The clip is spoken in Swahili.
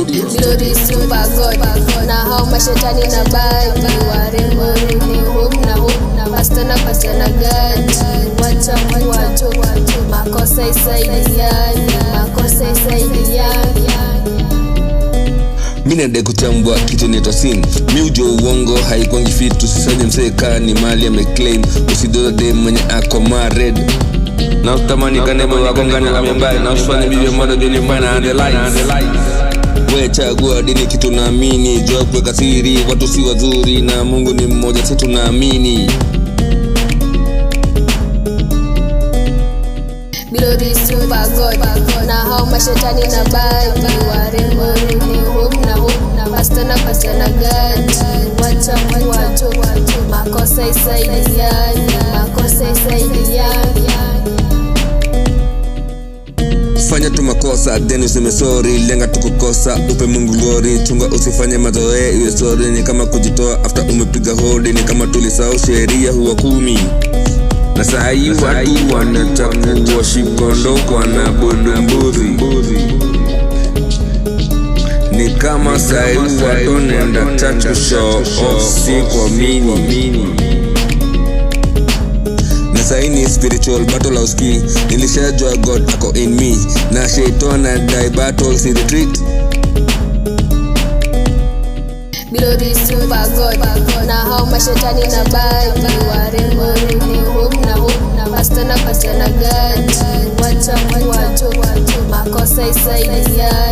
Melody super god. Na hao mashetani na badi warembo ni hope na pastor na gadi. Wacha watu makosa isaidiani. Mina de kuchambua kitu neto sin. Mi ujua uongo haikwangi fitu. Sisanye mseka ni mali ameclaim. Usidoza de mwenye ako married. Na utamani kanebe wakongana amembali. Na usfanya video moda juni mpana and the lights. We chagua dini kitu naamini. Jua kweka siri watu si wazuri. Na Mungu ni mmoja si tunaamini. Melody super god. Na hao mashetani na badi warembo ni hope na pastor na gadi. Wacha watu makosa isaidiani. Fanya tu makosa then useme sorry. Lenga tu kukosa upe Mungu glory. Chunga usifanye mazoea iwe sorry. Ni kama kujitoa after umepiga hodi. Ni kama tulisahau sheria huwa 10. Na sahi watu wanataka washikondo kwa na bundumburi. Ni kama sahi watu nenda tatu show off si kwa mini. Na sahi ni spiritual battle hauski. Nilishajua God ako in me. Na shaitan na die battle si retreat. Melody super god. Na hao mashetani na badi warembo ni hope na pastor na gadi. Wacha watu makosa isaidiani.